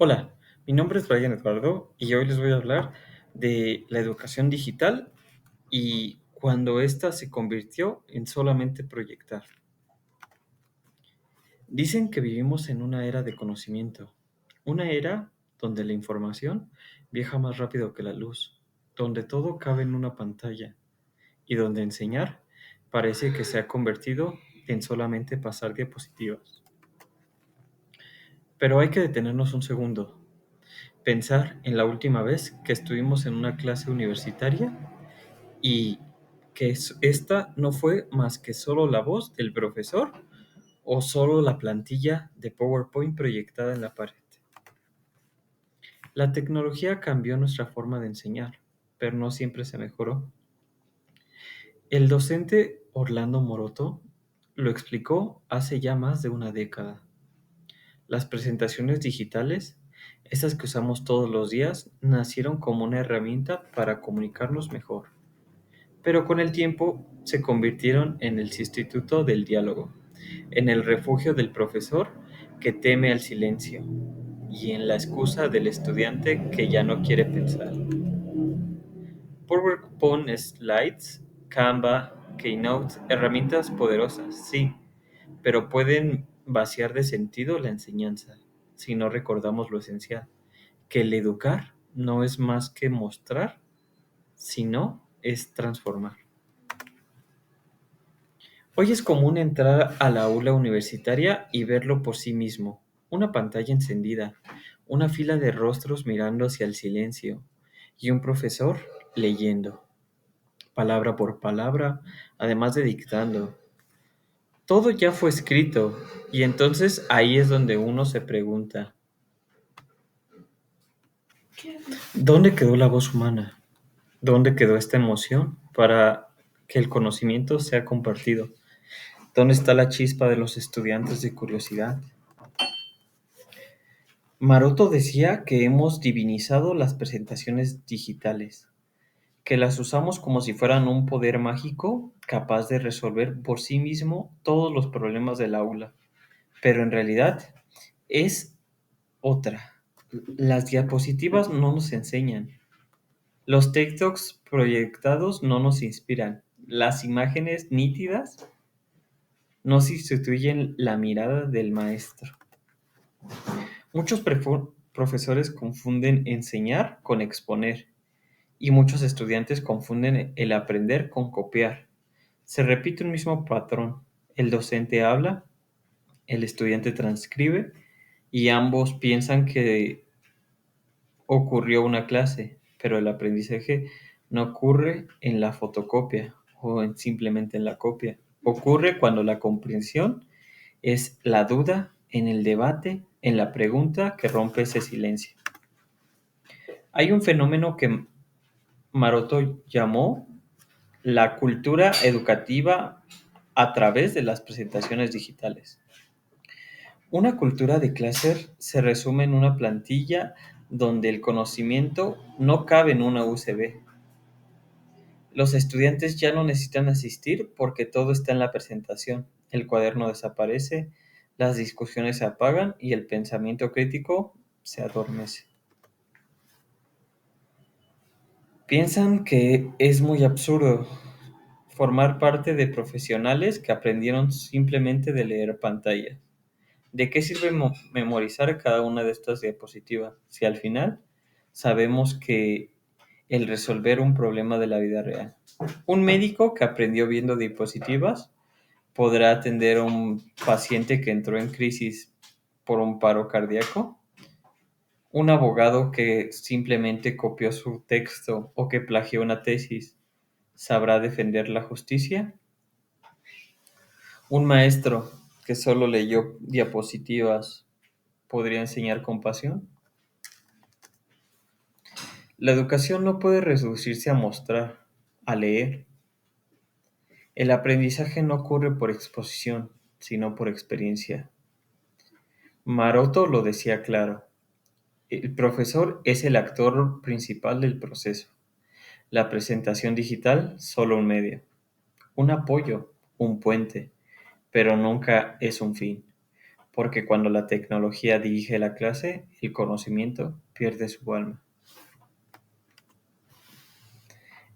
Hola, mi nombre es Brian Eduardo y hoy les voy a hablar de la educación digital y cuando ésta se convirtió en solamente proyectar. Dicen que vivimos en una era de conocimiento, una era donde la información viaja más rápido que la luz, donde todo cabe en una pantalla y donde enseñar parece que se ha convertido en solamente pasar diapositivas. Pero hay que detenernos un segundo. Pensar en la última vez que estuvimos en una clase universitaria y que esta no fue más que solo la voz del profesor o solo la plantilla de PowerPoint proyectada en la pared. La tecnología cambió nuestra forma de enseñar, pero no siempre se mejoró. El docente Orlando Moroto lo explicó hace ya más de una década. Las presentaciones digitales, esas que usamos todos los días, nacieron como una herramienta para comunicarnos mejor, pero con el tiempo se convirtieron en el sustituto del diálogo, en el refugio del profesor que teme al silencio y en la excusa del estudiante que ya no quiere pensar. PowerPoint Slides, Canva, Keynote, herramientas poderosas, sí, pero pueden vaciar de sentido la enseñanza si no recordamos lo esencial, que el educar no es más que mostrar, sino es transformar. Hoy es común entrar a la aula universitaria y verlo por sí mismo, una pantalla encendida, una fila de rostros mirando hacia el silencio y un profesor leyendo, palabra por palabra, además de dictando. Todo ya fue escrito y entonces ahí es donde uno se pregunta, ¿dónde quedó la voz humana? ¿Dónde quedó esta emoción para que el conocimiento sea compartido? ¿Dónde está la chispa de los estudiantes de curiosidad? Maroto decía que hemos divinizado las presentaciones digitales, que las usamos como si fueran un poder mágico capaz de resolver por sí mismo todos los problemas del aula. Pero en realidad es otra. Las diapositivas no nos enseñan. Los TikToks proyectados no nos inspiran. Las imágenes nítidas no sustituyen la mirada del maestro. Muchos profesores confunden enseñar con exponer y muchos estudiantes confunden el aprender con copiar. Se repite un mismo patrón. El docente habla, el estudiante transcribe y ambos piensan que ocurrió una clase, pero el aprendizaje no ocurre en la fotocopia o simplemente en la copia. Ocurre cuando la comprensión es la duda en el debate, en la pregunta que rompe ese silencio. Hay un fenómeno que Maroto llamó la cultura educativa a través de las presentaciones digitales. Una cultura de clase se resume en una plantilla donde el conocimiento no cabe en una USB. Los estudiantes ya no necesitan asistir porque todo está en la presentación. El cuaderno desaparece, las discusiones se apagan y el pensamiento crítico se adormece. Piensan que es muy absurdo formar parte de profesionales que aprendieron simplemente de leer pantallas. ¿De qué sirve memorizar cada una de estas diapositivas si al final sabemos que el resolver un problema de la vida real? Un médico que aprendió viendo diapositivas podrá atender a un paciente que entró en crisis por un paro cardíaco. Un abogado que simplemente copió su texto o que plagió una tesis, ¿sabrá defender la justicia? Un maestro que solo leyó diapositivas, ¿podría enseñar compasión? La educación no puede reducirse a mostrar, a leer. El aprendizaje no ocurre por exposición, sino por experiencia. Maroto lo decía claro. El profesor es el actor principal del proceso. La presentación digital, solo un medio. Un apoyo, un puente, pero nunca es un fin. porque cuando la tecnología dirige la clase, el conocimiento pierde su alma.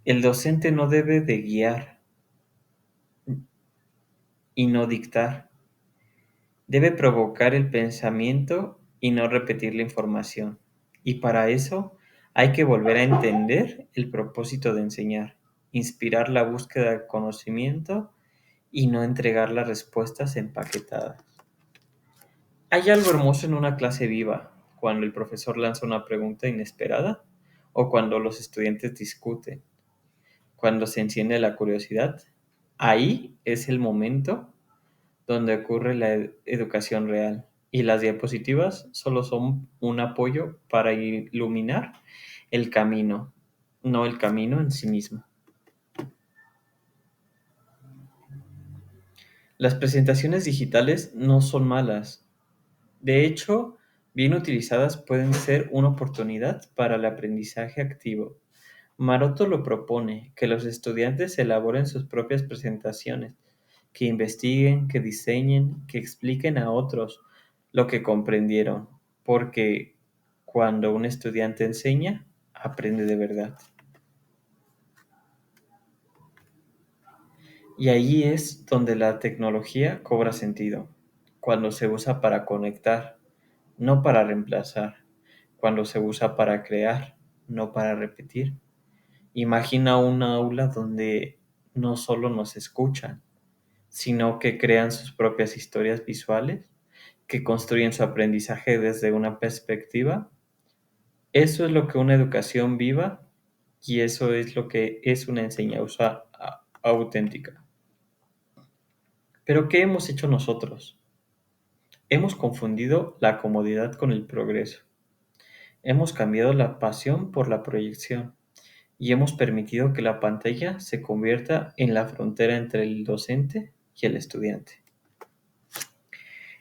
El docente no debe de guiar y no dictar. Debe provocar el pensamiento y no repetir la información. Y para eso hay que volver a entender el propósito de enseñar, inspirar la búsqueda del conocimiento y no entregar las respuestas empaquetadas. Hay algo hermoso en una clase viva, cuando el profesor lanza una pregunta inesperada o cuando los estudiantes discuten, cuando se enciende la curiosidad. Ahí es el momento donde ocurre la educación real y las diapositivas solo son un apoyo para iluminar el camino, no el camino en sí mismo. Las presentaciones digitales no son malas. De hecho, bien utilizadas pueden ser una oportunidad para el aprendizaje activo. Maroto lo propone, que los estudiantes elaboren sus propias presentaciones, que investiguen, que diseñen, que expliquen a otros lo que comprendieron, porque cuando un estudiante enseña, aprende de verdad. Y ahí es donde la tecnología cobra sentido, cuando se usa para conectar, no para reemplazar, cuando se usa para crear, no para repetir. Imagina una aula donde no solo nos escuchan, sino que crean sus propias historias visuales, que construyen su aprendizaje desde una perspectiva. Eso es lo que una educación viva y eso es lo que es una enseñanza auténtica. Pero ¿qué hemos hecho nosotros? Hemos confundido la comodidad con el progreso. Hemos cambiado la pasión por la proyección y hemos permitido que la pantalla se convierta en la frontera entre el docente y el estudiante.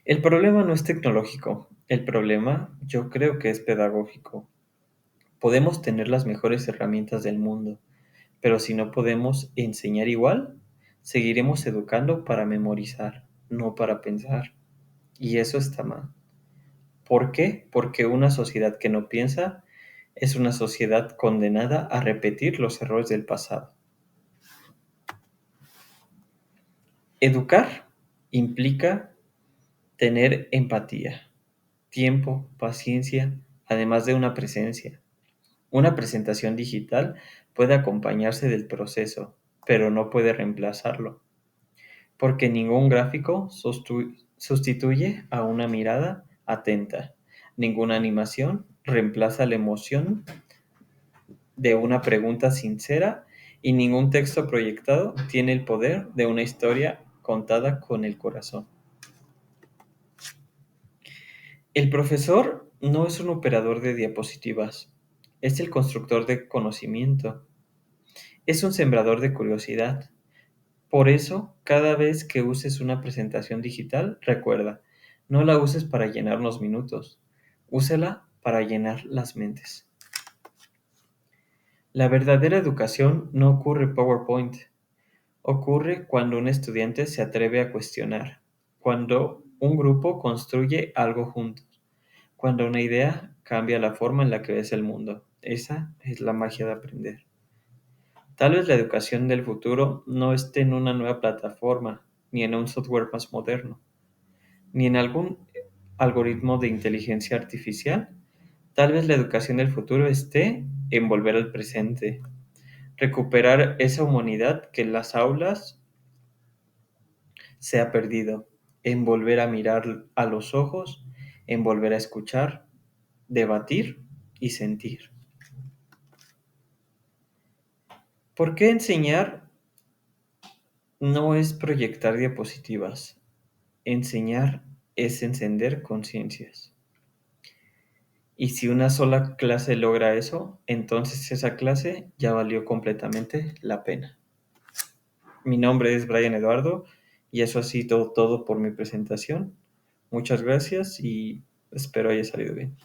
El problema no es tecnológico, el problema yo creo que es pedagógico. Podemos tener las mejores herramientas del mundo, pero si no podemos enseñar igual, seguiremos educando para memorizar, no para pensar. Y eso está mal. ¿Por qué? Porque una sociedad que no piensa es una sociedad condenada a repetir los errores del pasado. Educar implica tener empatía, tiempo, paciencia, además de una presencia. Una presentación digital puede acompañarse del proceso, pero no puede reemplazarlo, porque ningún gráfico sustituye a una mirada atenta. Ninguna animación reemplaza la emoción de una pregunta sincera y ningún texto proyectado tiene el poder de una historia contada con el corazón. El profesor no es un operador de diapositivas, es el constructor de conocimiento, es un sembrador de curiosidad. Por eso, cada vez que uses una presentación digital, recuerda, no la uses para llenar los minutos, úsala para llenar las mentes. La verdadera educación no ocurre en PowerPoint, ocurre cuando un estudiante se atreve a cuestionar, cuando un grupo construye algo juntos, cuando una idea cambia la forma en la que ves el mundo. Esa es la magia de aprender. Tal vez la educación del futuro no esté en una nueva plataforma, ni en un software más moderno, ni en algún algoritmo de inteligencia artificial. Tal vez la educación del futuro esté en volver al presente, recuperar esa humanidad que en las aulas se ha perdido, en volver a mirar a los ojos, en volver a escuchar, debatir y sentir. ¿Por qué enseñar no es proyectar diapositivas? Enseñar es encender conciencias. Y si una sola clase logra eso, entonces esa clase ya valió completamente la pena. Mi nombre es Brian Eduardo y eso ha sido todo por mi presentación. Muchas gracias y espero haya salido bien.